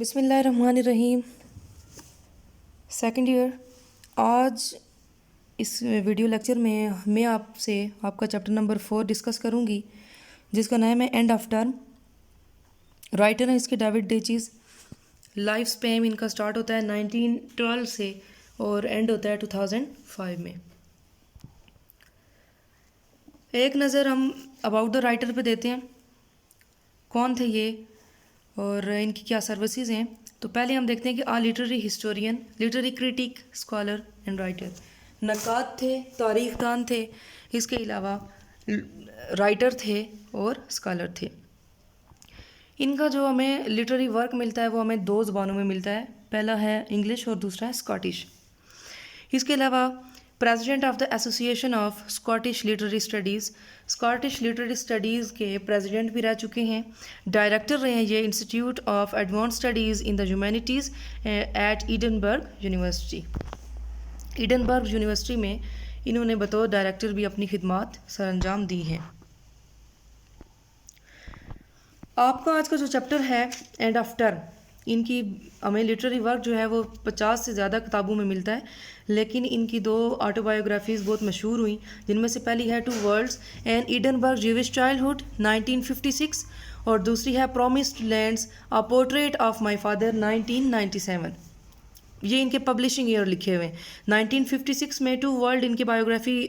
بسم اللہ الرحمن الرحیم. Second year. آج اس ویڈیو لیکچر میں آپ سے آپ کا چیپٹر نمبر 4 ڈسکس کروں گی، جس کا نام ہے اینڈ آف ٹرم. رائٹر ہیں اس کے ڈیوڈ ڈیچیز. لائف سپیم ان کا سٹارٹ ہوتا ہے 1912 سے اور اینڈ ہوتا ہے 2005 میں. ایک نظر ہم اباؤٹ دا رائٹر پہ دیتے ہیں، کون تھے یہ اور ان کی کیا سروسز ہیں. تو پہلے ہم دیکھتے ہیں کہ literary historian, literary critic, scholar and writer. نقاد تھے، تاریخ دان تھے، اس کے علاوہ رائٹر تھے اور اسکالر تھے. ان کا جو ہمیں لٹریری ورک ملتا ہے وہ ہمیں 2 زبانوں میں ملتا ہے. پہلا ہے انگلش اور دوسرا ہے اسکاٹش. اس کے علاوہ president of the association of Scottish literary studies, Scottish literary studies کے پریزیڈنٹ بھی رہ چکے ہیں. ڈائریکٹر رہے ہیں یہ institute of advance studies in the humanities at Edinburgh university. Edinburgh university میں انہوں نے بطور ڈائریکٹر بھی اپنی خدمات سر انجام دی ہیں. آپ کا آج کا جو چیپٹر ہے اینڈ آف ٹرم، ان کی ہمیں لٹریری ورک جو ہے وہ 50 سے زیادہ کتابوں میں ملتا ہے، لیکن ان کی 2 آٹو بایوگرافیز بہت مشہور ہوئیں، جن میں سے پہلی ہے 2 worlds and Edinburgh Jewish childhood 1956 اور دوسری ہے promised lands a portrait of my father 1997. یہ ان کے پبلشنگ ایئر لکھے ہوئے ہیں. 1956 میں 2 ورلڈ ان کی بایوگرافی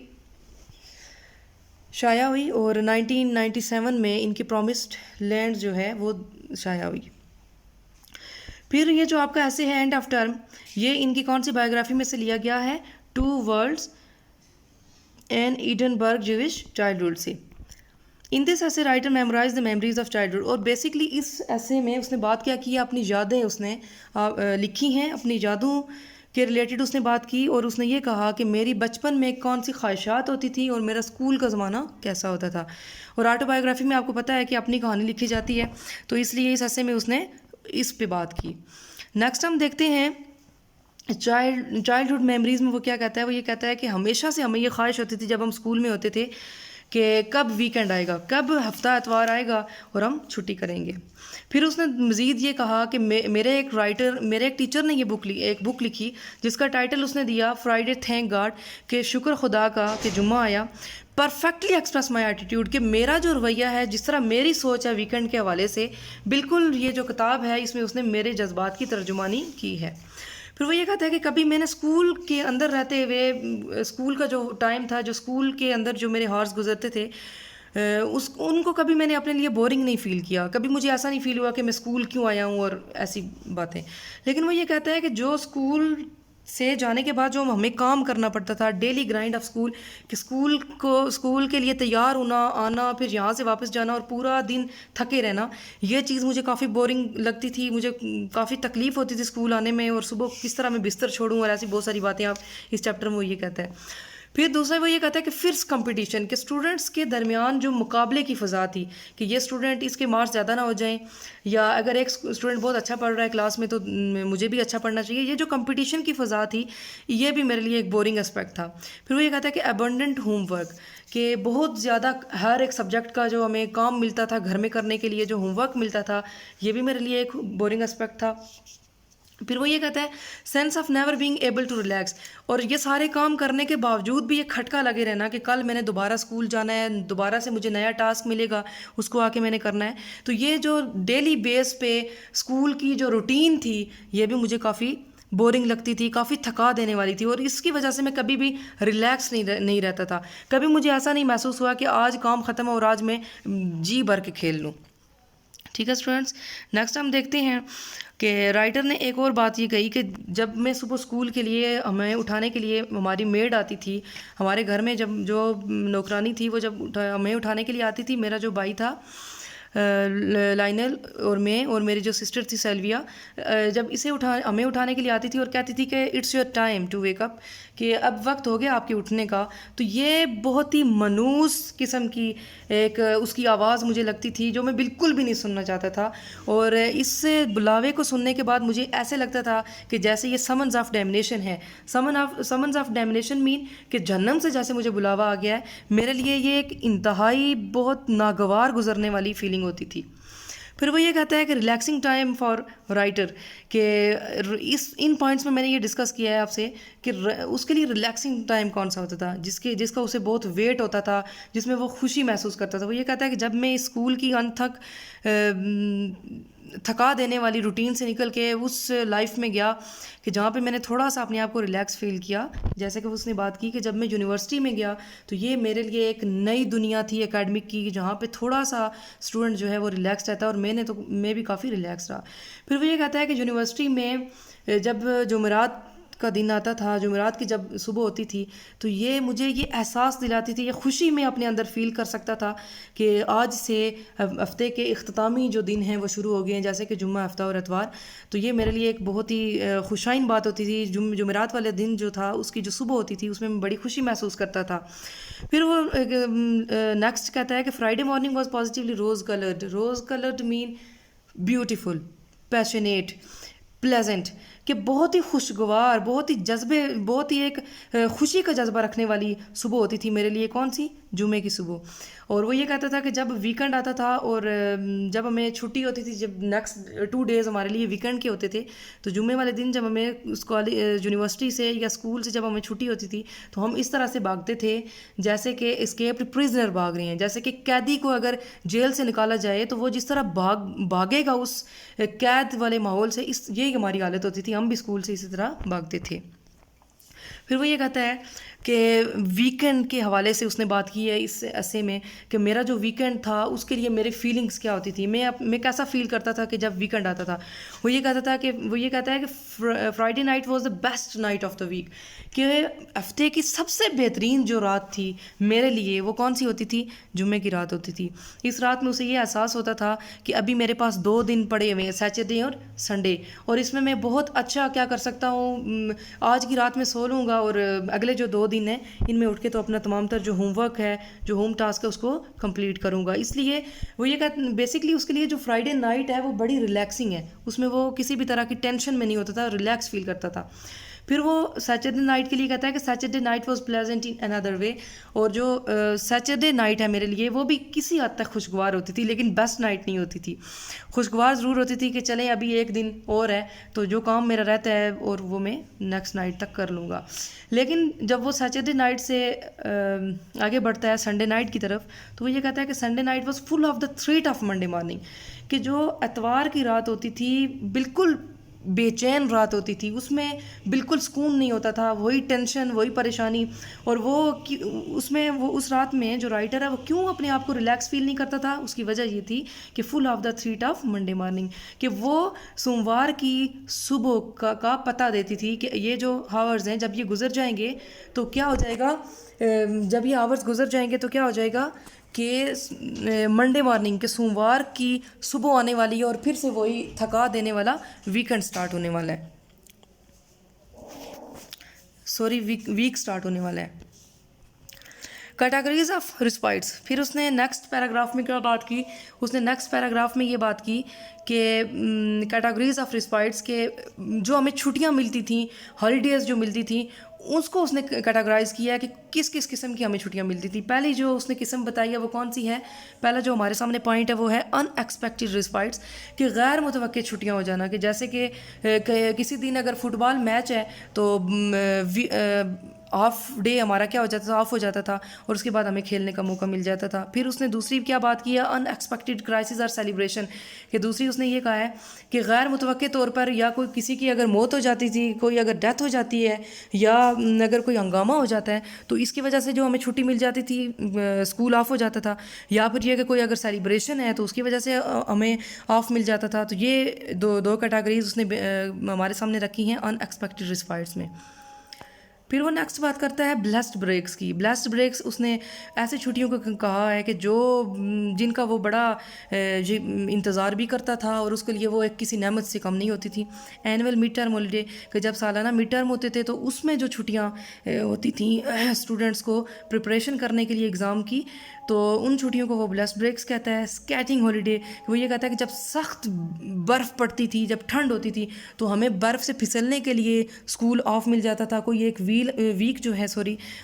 شائع ہوئی اور 1997 میں ان کی پرومسڈ لینڈ جو ہے وہ شائع ہوئی. پھر یہ جو آپ کا ایسے ہے اینڈ آف ٹرم، یہ ان کی کون سی بایوگرافی میں سے لیا گیا ہے؟ 2 worlds and Edinburgh Jewish childhood سے. In this essay writer memorize the memories of childhood. اور بیسکلی اس ایسے میں اس نے بات کیا کی، اپنی یادیں اس نے لکھی ہیں، اپنی یادوں کے ریلیٹڈ اس نے بات کی، اور اس نے یہ کہا کہ میری بچپن میں کون سی خواہشات ہوتی تھی اور میرا اسکول کا زمانہ کیسا ہوتا تھا. اور آٹو بایوگرافی میں آپ کو پتہ ہے کہ اپنی کہانی لکھی جاتی ہے، تو اس لیے اس ایسے میں اس نے اس پہ بات کی. نیکسٹ ہم دیکھتے ہیں چائلڈہڈ میموریز میں وہ کیا کہتا ہے. وہ یہ کہتا ہے کہ ہمیشہ سے ہمیں یہ خواہش ہوتی تھی جب ہم اسکول میں ہوتے تھے کہ کب ویکینڈ آئے گا، کب ہفتہ اتوار آئے گا اور ہم چھٹی کریں گے. پھر اس نے مزید یہ کہا کہ میرے ایک ٹیچر نے ایک بک لکھی جس کا ٹائٹل اس نے دیا فرائیڈے تھینک گاڈ، کہ شکر خدا کا کہ جمعہ آیا. پرفیکٹلی ایکسپریس مائی ایٹیٹیوڈ، کہ میرا جو رویہ ہے، جس طرح میری سوچ ہے ویکینڈ کے حوالے سے، بالکل یہ جو کتاب ہے اس میں اس نے میرے جذبات کی ترجمانی کی ہے. پھر وہ یہ کہتا ہے کہ کبھی میں نے اسکول کے اندر رہتے ہوئے، اسکول کا جو ٹائم تھا، جو اسکول کے اندر جو میرے ہارس گزرتے تھے، ان کو کبھی میں نے اپنے لیے بورنگ نہیں فیل کیا. کبھی مجھے ایسا نہیں فیل ہوا کہ میں اسکول کیوں آیا ہوں اور ایسی باتیں. لیکن وہ یہ کہتا ہے کہ جو اسکول سے جانے کے بعد جو ہمیں کام کرنا پڑتا تھا، ڈیلی گرائنڈ آف اسکول، کہ اسکول کے لیے تیار ہونا، آنا، پھر یہاں سے واپس جانا اور پورا دن تھکے رہنا، یہ چیز مجھے کافی بورنگ لگتی تھی. مجھے کافی تکلیف ہوتی تھی اسکول آنے میں، اور صبح کس طرح میں بستر چھوڑوں، اور ایسی بہت ساری باتیں آپ اس چیپٹر میں وہ یہ کہتا ہے. پھر دوسرا وہ یہ کہتا ہے کہ فرس کمپٹیشن، کہ اسٹوڈنٹس کے درمیان جو مقابلے کی فضا تھی، کہ یہ اسٹوڈنٹ اس کے مارکس زیادہ نہ ہو جائیں، یا اگر ایک اسٹوڈنٹ بہت اچھا پڑھ رہا ہے کلاس میں تو مجھے بھی اچھا پڑھنا چاہیے. یہ جو کمپٹیشن کی فضا تھی یہ بھی میرے لیے ایک بورنگ اسپیکٹ تھا. پھر وہ یہ کہتا ہے کہ ابنڈنٹ ہوم ورک، کہ بہت زیادہ ہر ایک سبجیکٹ کا جو ہمیں کام ملتا تھا گھر میں کرنے کے لیے، جو ہوم ورک ملتا تھا، یہ بھی میرے لیے ایک بورنگ اسپیکٹ تھا. پھر وہ یہ کہتا ہے sense of never being able to relax, اور یہ سارے کام کرنے کے باوجود بھی یہ کھٹکا لگے رہنا کہ کل میں نے دوبارہ اسکول جانا ہے، دوبارہ سے مجھے نیا ٹاسک ملے گا، اس کو آ کے میں نے کرنا ہے. تو یہ جو ڈیلی بیس پہ اسکول کی جو روٹین تھی یہ بھی مجھے کافی بورنگ لگتی تھی، کافی تھکا دینے والی تھی، اور اس کی وجہ سے میں کبھی بھی ریلیکس نہیں رہتا تھا. کبھی مجھے ایسا نہیں محسوس ہوا کہ آج کام ختم ہو اور آج میں جی بھر کے کھیل لوں. ٹھیک ہے اسٹوڈنٹس. نیکسٹ ہم دیکھتے ہیں کہ رائٹر نے ایک اور بات یہ کہی کہ جب میں صبح اسکول کے لیے ہمیں اٹھانے کے لیے ہماری میڈ آتی تھی ہمارے گھر میں، جب جو نوکرانی تھی وہ جب ہمیں اٹھانے کے لیے آتی تھی، میرا جو بھائی تھا لائنل اور میں اور میری جو سسٹر تھی سیلویا، جب ہمیں اٹھانے کے لیے آتی تھی اور کہتی تھی کہ it's your time to wake up, کہ اب وقت ہو گیا آپ کے اٹھنے کا، تو یہ بہت ہی منوس قسم کی ایک اس کی آواز مجھے لگتی تھی جو میں بالکل بھی نہیں سننا چاہتا تھا. اور اس بلاوے کو سننے کے بعد مجھے ایسے لگتا تھا کہ جیسے یہ سمنز آف ڈیمنیشن ہے. سمنز آف ڈیمنیشن مین کہ جہنم سے جیسے مجھے بلاوا آ گیا ہے. میرے لیے یہ ایک انتہائی بہت ناگوار گزرنے والی فیلنگ ہوتی تھی. پھر وہ یہ کہتا ہے کہ ریلیکسنگ ٹائم فار رائٹر، کہ ان پوائنٹس میں نے یہ ڈسکس کیا ہے آپ سے کہ اس کے لیے ریلیکسنگ ٹائم کون سا ہوتا تھا جس کا اسے بہت ویٹ ہوتا تھا، جس میں وہ خوشی محسوس کرتا تھا. وہ یہ کہتا ہے کہ جب میں اسکول کی تھکا دینے والی روٹین سے نکل کے اس لائف میں گیا کہ جہاں پہ میں نے تھوڑا سا اپنے آپ کو ریلیکس فیل کیا. جیسے کہ اس نے بات کی کہ جب میں یونیورسٹی میں گیا تو یہ میرے لیے ایک نئی دنیا تھی اکیڈمک کی، جہاں پہ تھوڑا سا اسٹوڈنٹ جو ہے وہ ریلیکس رہتا ہے، اور میں بھی کافی ریلیکس رہا. پھر وہ یہ کہتا ہے کہ یونیورسٹی میں جب جمعرات کا دن آتا تھا، جمعرات کی جب صبح ہوتی تھی، تو یہ مجھے یہ احساس دلاتی تھی، یہ خوشی میں اپنے اندر فیل کر سکتا تھا کہ آج سے ہفتے کے اختتامی جو دن ہیں وہ شروع ہو گئے ہیں، جیسے کہ جمعہ، ہفتہ اور اتوار. تو یہ میرے لیے ایک بہت ہی خوشائن بات ہوتی تھی. جمعرات والے دن جو تھا اس کی جو صبح ہوتی تھی اس میں بڑی خوشی محسوس کرتا تھا. پھر وہ نیکسٹ کہتا ہے کہ Friday morning was positively rose coloured mean beautiful, passionate, pleasant, کہ بہت ہی خوشگوار، بہت ہی ایک خوشی کا جذبہ رکھنے والی صبح ہوتی تھی میرے لیے. کون سی؟ جمعے کی صبح. اور وہ یہ کہتا تھا کہ جب ویکنڈ آتا تھا اور جب ہمیں چھٹی ہوتی تھی، جب نیکسٹ 2 days ہمارے لیے ویکنڈ کے ہوتے تھے، تو جمعے والے دن جب ہمیں یونیورسٹی سے یا اسکول سے جب ہمیں چھٹی ہوتی تھی تو ہم اس طرح سے بھاگتے تھے جیسے کہ اسکیپڈ پرزنر بھاگ رہے ہیں. جیسے کہ قیدی کو اگر جیل سے نکالا جائے تو وہ جس طرح بھاگے گا اس قید والے ماحول سے، یہی ہماری حالت ہوتی تھی. ہم بھی اسکول سے اسی طرح بھاگتے تھے. پھر وہ یہ کہتا ہے کہ ویکینڈ کے حوالے سے اس نے بات کی ہے اس ایسے میں کہ میرا جو ویکینڈ تھا اس کے لیے میرے فیلنگس کیا ہوتی تھی، میں کیسا فیل کرتا تھا کہ جب ویکینڈ آتا تھا. وہ یہ کہتا ہے کہ Friday night was the best night of the week, کہ ہفتے کی سب سے بہترین جو رات تھی میرے لیے وہ کون سی ہوتی تھی؟ جمعے کی رات ہوتی تھی. اس رات میں اسے یہ احساس ہوتا تھا کہ ابھی میرے پاس 2 دن پڑے ہوئے ہیں، سیٹرڈے اور سنڈے، اور اس میں بہت اچھا کیا کر سکتا ہوں، آج کی رات میں سو لوں گا اور اگلے جو 2 دن ہیں ان میں اٹھ کے تو اپنا تمام تر جو ہوم ورک ہے، جو ہوم ٹاسک ہے اس کو کمپلیٹ کروں گا. اس لیے وہ یہ کہتے ہیں بیسکلی اس کے لیے جو فرائیڈے نائٹ ہے وہ بڑی ریلیکسنگ ہے، اس میں وہ کسی بھی طرح کی ٹینشن میں نہیں ہوتا تھا، ریلیکس فیل کرتا تھا. پھر وہ سیٹرڈے نائٹ کے لیے کہتا ہے کہ سیٹرڈے نائٹ واز پلیزنٹ ان اندر وے، اور جو سیٹرڈے نائٹ ہے میرے لیے وہ بھی کسی حد تک خوشگوار ہوتی تھی، لیکن بیسٹ نائٹ نہیں ہوتی تھی. خوشگوار ضرور ہوتی تھی کہ چلیں ابھی 1 دن اور ہے تو جو کام میرا رہتا ہے اور وہ میں نیکسٹ نائٹ تک کر لوں گا. لیکن جب وہ سیٹرڈے نائٹ سے آگے بڑھتا ہے سنڈے نائٹ کی طرف، تو وہ یہ کہتا ہے کہ Sunday night was full of the threat of Monday morning, کہ جو اتوار کی رات ہوتی تھی بالکل بے چین رات ہوتی تھی، اس میں بالکل سکون نہیں ہوتا تھا، وہی ٹینشن، وہی پریشانی. اور اس رات میں جو رائٹر ہے وہ کیوں اپنے آپ کو ریلیکس فیل نہیں کرتا تھا؟ اس کی وجہ یہ تھی کہ full of the threat of Monday morning, کہ وہ سوموار کی صبح کا پتہ دیتی تھی کہ یہ جو ہاورز ہیں جب یہ گزر جائیں گے تو کیا ہو جائے گا، جب یہ آورز گزر جائیں گے تو کیا ہو جائے گا کہ منڈے مارننگ کے سوموار کی صبح آنے والی ہے اور پھر سے وہی تھکا دینے والا ویکنڈ سٹارٹ ہونے والا ہے، ویک سٹارٹ ہونے والا ہے. Categories of respites. پھر اس نے نیکسٹ پیراگراف میں کیا بات کی؟ اس نے نیکسٹ پیراگراف میں یہ بات کی کہ کیٹیگریز آف رسپائٹس کے جو ہمیں چھٹیاں ملتی تھیں، ہالیڈیز جو ملتی تھیں، اس کو اس نے کیٹیگرائز کیا ہے کہ کس کس قسم کی ہمیں چھٹیاں ملتی تھیں. پہلی جو اس نے قسم بتائی ہے وہ کون سی ہے؟ پہلا جو ہمارے سامنے پوائنٹ ہے وہ ہے ان ایکسپیکٹڈ رسپائٹس، کہ غیر متوقع چھٹیاں ہو جانا، کہ جیسے کہ کسی دن اگر فٹ بال میچ ہے تو آف ڈے ہمارا کیا ہو جاتا تھا، آف ہو جاتا تھا، اور اس کے بعد ہمیں کھیلنے کا موقع مل جاتا تھا. پھر اس نے دوسری کیا بات کی ہے؟ ان ایکسپیکٹڈ کرائسس اور سیلیبریشن، کہ دوسری اس نے یہ کہا ہے کہ غیر متوقع طور پر یا کوئی کسی کی اگر موت ہو جاتی تھی، کوئی اگر ڈیتھ ہو جاتی ہے، یا اگر کوئی ہنگامہ ہو جاتا ہے تو اس کی وجہ سے جو ہمیں چھٹی مل جاتی تھی، اسکول آف ہو جاتا تھا، یا پھر یہ کہ کوئی اگر سیلیبریشن ہے تو اس کی وجہ سے ہمیں آف مل جاتا تھا. تو یہ دو کیٹیگریز اس نے ہمارے سامنے رکھی ہیں ان ایکسپیکٹڈ رسپائٹس میں. پھر وہ نیکسٹ بات کرتا ہے بلیسڈ بریکس کی. بلیسڈ بریکس اس نے ایسے چھٹیوں کو کہا ہے کہ جن کا وہ بڑا انتظار بھی کرتا تھا اور اس کے لیے وہ ایک کسی نعمت سے کم نہیں ہوتی تھی. اینول مڈ ٹرم ہالیڈے، کہ جب سالانہ مڈ ٹرم ہوتے تھے تو اس میں جو چھٹیاں ہوتی تھیں اسٹوڈنٹس کو پریپریشن کرنے کے لیے ایگزام کی، تو ان چھٹیوں کو وہ بلیسڈ بریکس کہتا ہے. اسکیٹنگ ہالیڈے، وہ یہ کہتا ہے کہ جب سخت برف پڑتی تھی، جب ٹھنڈ ہوتی تھی تو ہمیں برف سے پھسلنے کے لیے اسکول آف مل جاتا تھا، کوئی ایک ویک ویک جو ہے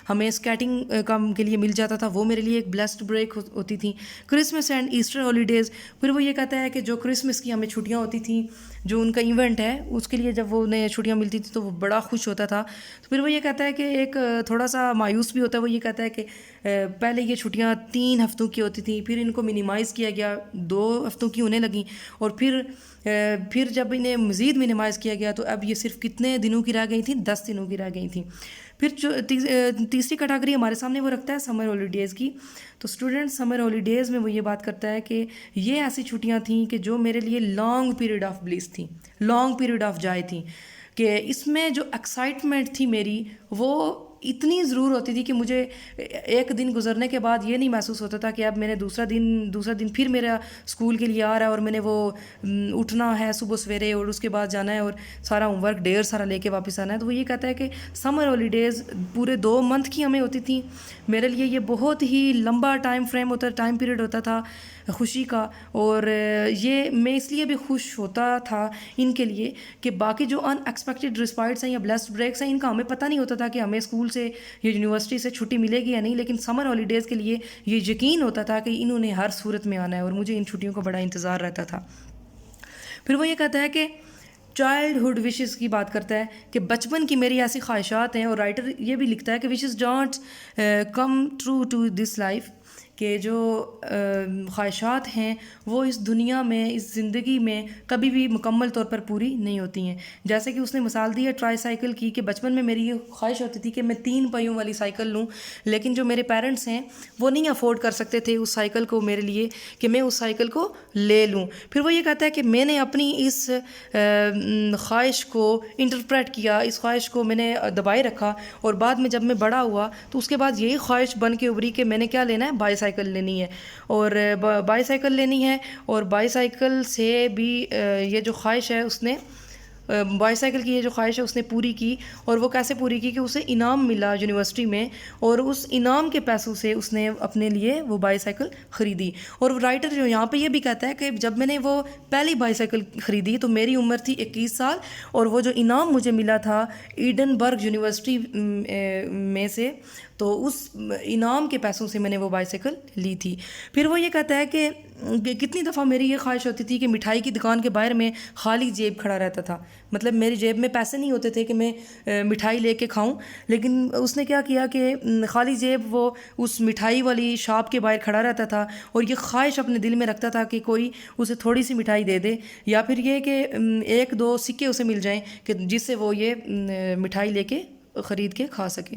ہمیں اسکیٹنگ کے لیے مل جاتا تھا، وہ میرے لیے ایک بلیسڈ بریک ہوتی تھی. کرسمس اینڈ ایسٹر ہالیڈیز، پھر وہ یہ کہتا ہے کہ جو کرسمس کی ہمیں چھٹیاں ہوتی تھیں، جو ان کا ایونٹ ہے اس کے لیے جب وہ انہیں چھٹیاں ملتی تھیں تو وہ بڑا خوش ہوتا تھا. تو پھر وہ یہ کہتا ہے کہ ایک تھوڑا سا مایوس بھی ہوتا ہے. وہ یہ کہتا ہے کہ پہلے یہ چھٹیاں 3 ہفتوں کی ہوتی تھیں، پھر ان کو منیمائز کیا گیا، 2 ہفتوں کی ہونے لگیں، اور پھر جب انہیں مزید منیمائز کیا گیا تو اب یہ صرف کتنے دنوں کی رہ گئی تھیں؟ 10 دنوں کی رہ گئی تھیں. پھر جو تیسری کیٹیگری ہمارے سامنے وہ رکھتا ہے سمر ہالیڈیز کی. تو اسٹوڈنٹ سمر ہالیڈیز میں وہ یہ بات کرتا ہے کہ یہ ایسی چھٹیاں تھیں کہ جو میرے لیے لانگ پیریڈ آف بلیس تھیں، لانگ پیریڈ آف جائے تھیں، کہ اس میں جو ایکسائٹمنٹ تھی میری وہ اتنی ضرور ہوتی تھی کہ مجھے ایک دن گزرنے کے بعد یہ نہیں محسوس ہوتا تھا کہ اب میں نے دوسرا دن پھر میرا اسکول کے لیے آ رہا ہے اور میں نے وہ اٹھنا ہے صبح سویرے اور اس کے بعد جانا ہے اور سارا ہوم ورک ڈھیر سارا لے کے واپس آنا ہے. تو وہ یہ کہتا ہے کہ سمر ہالیڈیز پورے 2 منتھ کی ہمیں ہوتی تھیں. میرے لیے یہ بہت ہی لمبا ٹائم پیریڈ ہوتا تھا خوشی کا، اور یہ میں اس لیے بھی خوش ہوتا تھا ان کے لیے کہ باقی جو ان ایکسپیکٹڈ رسپائٹس ہیں یا بلیسڈ بریکس ہیں ان کا ہمیں پتہ نہیں ہوتا تھا کہ ہمیں اسکول سے یا یونیورسٹی سے چھٹی ملے گی یا نہیں، لیکن سمر ہالیڈیز کے لیے یہ یقین ہوتا تھا کہ انہوں نے ہر صورت میں آنا ہے، اور مجھے ان چھٹیوں کا بڑا انتظار رہتا تھا. پھر وہ یہ کہتا ہے کہ چائلڈہڈ وشز کی بات کرتا ہے کہ بچپن کی میری ایسی خواہشات ہیں، اور رائٹر یہ بھی لکھتا ہے کہ wishes don't come true to this life, کہ جو خواہشات ہیں وہ اس دنیا میں، اس زندگی میں کبھی بھی مکمل طور پر پوری نہیں ہوتی ہیں. جیسے کہ اس نے مثال دی ہے ٹرائی سائیکل کی، کہ بچپن میں میری یہ خواہش ہوتی تھی کہ میں 3 پہیوں والی سائیکل لوں، لیکن جو میرے پیرنٹس ہیں وہ نہیں افورڈ کر سکتے تھے اس سائیکل کو میرے لیے کہ میں اس سائیکل کو لے لوں. پھر وہ یہ کہتا ہے کہ میں نے اپنی اس خواہش کو انٹرپریٹ کیا، اس خواہش کو میں نے دبائے رکھا، اور بعد میں جب میں بڑا ہوا تو اس کے بعد یہی خواہش بن کے ابھری کہ میں نے کیا لینا ہے، بائی سائیکل لینی ہے، اور بائی سائیکل لینی ہے. اور بائی سائیکل سے بھی یہ جو خواہش ہے اس نے بائی سائیکل کی یہ جو خواہش ہے اس نے پوری کی. اور وہ کیسے پوری کی کہ اسے انعام ملا یونیورسٹی میں، اور اس انعام کے پیسوں سے اس نے اپنے لیے وہ بائی سائیکل خریدی. اور رائٹر جو یہاں پہ یہ بھی کہتا ہے کہ جب میں نے وہ پہلی بائی سائیکل خریدی تو میری عمر تھی 21 سال، اور وہ جو انعام مجھے ملا تھا ایڈنبرگ یونیورسٹی میں سے، تو اس انعام کے پیسوں سے میں نے وہ بائی سائیکل لی تھی. پھر وہ یہ کہتا ہے کہ کتنی دفعہ میری یہ خواہش ہوتی تھی کہ مٹھائی کی دکان کے باہر میں خالی جیب کھڑا رہتا تھا، مطلب میری جیب میں پیسے نہیں ہوتے تھے کہ میں مٹھائی لے کے کھاؤں، لیکن اس نے کیا کیا کہ خالی جیب وہ اس مٹھائی والی شاپ کے باہر کھڑا رہتا تھا اور یہ خواہش اپنے دل میں رکھتا تھا کہ کوئی اسے تھوڑی سی مٹھائی دے دے، یا پھر یہ کہ 1-2 سکے اسے مل جائیں کہ جس سے وہ یہ مٹھائی لے کے خرید کے کھا سکے.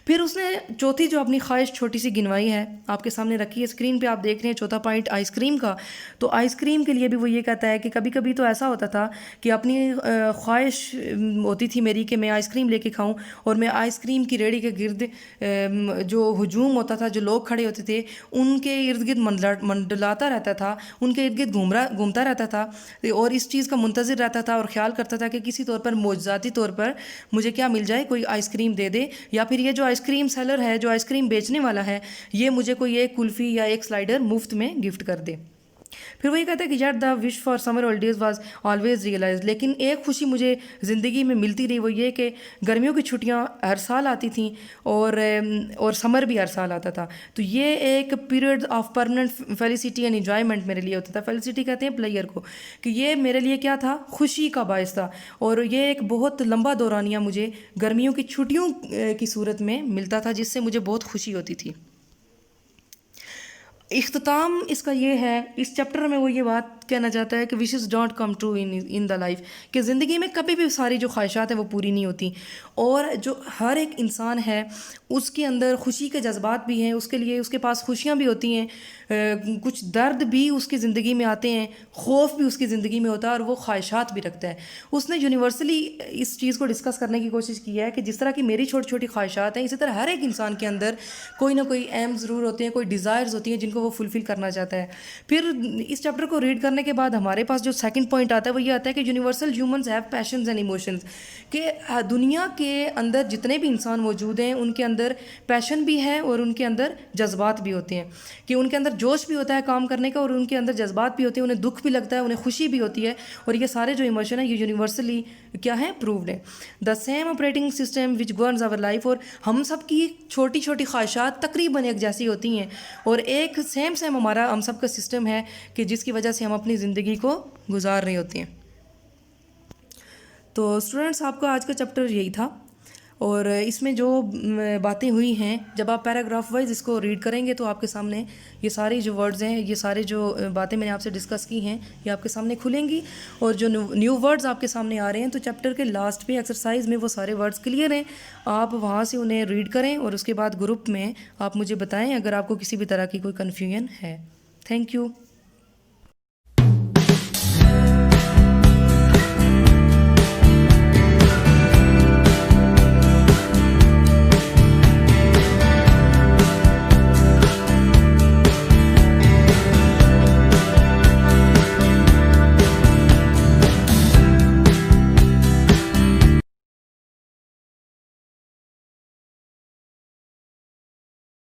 پھر اس نے چوتھی جو اپنی خواہش چھوٹی سی گنوائی ہے آپ کے سامنے رکھی ہے اسکرین پہ، آپ دیکھ رہے ہیں 4تھا پوائنٹ آئس کریم کا. تو آئس کریم کے لیے بھی وہ یہ کہتا ہے کہ کبھی کبھی تو ایسا ہوتا تھا کہ اپنی خواہش ہوتی تھی میری کہ میں آئس کریم لے کے کھاؤں، اور میں آئس کریم کی ریڑھی کے گرد جو ہجوم ہوتا تھا، جو لوگ کھڑے ہوتے تھے ان کے ارد گرد منڈلاتا رہتا تھا، ان کے ارد گرد گھومتا رہتا تھا، اور اس چیز کا منتظر رہتا تھا اور خیال کرتا تھا کہ کسی طور پر معجزاتی طور پر مجھے کیا مل جائے، کوئی آئس کریم دے دے، یا پھر یہ جو آئس کریم سیلر ہے، جو آئس کریم بیچنے والا ہے، یہ مجھے کوئی ایک کلفی یا ایک سلائڈر مفت میں گفٹ کر دے. پھر وہ یہ کہتا ہے کہ yet the wish for summer holidays was always realize, لیکن ایک خوشی مجھے زندگی میں ملتی رہی، وہ یہ کہ گرمیوں کی چھٹیاں ہر سال آتی تھیں اور سمر بھی ہر سال آتا تھا. تو یہ ایک period of permanent felicity and enjoyment میرے لیے ہوتا تھا. فیلیسٹی کہتے ہیں پلیئر کو، کہ یہ میرے لیے کیا تھا، خوشی کا باعث تھا، اور یہ ایک بہت لمبا دورانیہ مجھے گرمیوں کی چھٹیوں کی صورت میں ملتا تھا جس سے مجھے بہت خوشی ہوتی تھی. اختتام اس کا یہ ہے، اس چیپٹر میں وہ یہ بات کہنا چاہتا ہے کہ wishes don't come true in the life, کہ زندگی میں کبھی بھی ساری جو خواہشات ہیں وہ پوری نہیں ہوتی، اور جو ہر ایک انسان ہے اس کے اندر خوشی کے جذبات بھی ہیں، اس کے لیے اس کے پاس خوشیاں بھی ہوتی ہیں، کچھ درد بھی اس کی زندگی میں آتے ہیں، خوف بھی اس کی زندگی میں ہوتا ہے، اور وہ خواہشات بھی رکھتا ہے. اس نے یونیورسلی اس چیز کو ڈسکس کرنے کی کوشش کی ہے کہ جس طرح کی میری چھوٹی چھوٹی خواہشات ہیں، اسی طرح ہر ایک انسان کے اندر کوئی نہ کوئی ایم ضرور ہوتے ہیں، کوئی ڈیزائرز ہوتی ہیں جن کو وہ فلفل کرنا چاہتا ہے. پھر اس چیپٹر کو ریڈ کرنے کرنے کے بعد ہمارے پاس جو سیکنڈ پوائنٹ آتا ہے وہ یہ آتا ہے کہ universal humans have passions and emotions, کہ دنیا کے اندر جتنے بھی انسان موجود ہیں ان کے اندر پیشن بھی ہے اور ان کے اندر جذبات بھی ہوتے ہیں، کہ ان کے اندر جوش بھی ہوتا ہے کام کرنے کا اور ان کے اندر جذبات بھی ہوتے ہیں، انہیں دکھ بھی لگتا ہے، انہیں خوشی بھی ہوتی ہے، اور یہ سارے جو ایموشن ہیں یہ یونیورسلی کیا ہے، پرووڈ ہے۔ The same operating system which governs our life, اور ہم سب کی چھوٹی چھوٹی خواہشات تقریباً ایک جیسی ہوتی ہیں اور ایک سیم ہم سب کا سسٹم ہے کہ جس کی وجہ سے ہم اپنی زندگی کو گزار رہے ہوتے ہیں۔ تو اسٹوڈنٹس آپ کا آج کا چیپٹر یہی تھا، اور اس میں جو باتیں ہوئی ہیں جب آپ پیراگراف وائز اس کو ریڈ کریں گے تو آپ کے سامنے یہ ساری جو ورڈز ہیں، یہ سارے جو باتیں میں نے آپ سے ڈسکس کی ہیں یہ آپ کے سامنے کھلیں گی، اور جو نیو ورڈز آپ کے سامنے آ رہے ہیں تو چیپٹر کے لاسٹ پہ ایکسرسائز میں وہ سارے ورڈز کلیئر ہیں، آپ وہاں سے انہیں ریڈ کریں اور اس کے بعد گروپ میں آپ مجھے بتائیں اگر آپ کو کسی بھی طرح کی کوئی کنفیوژن ہے۔ Thank you.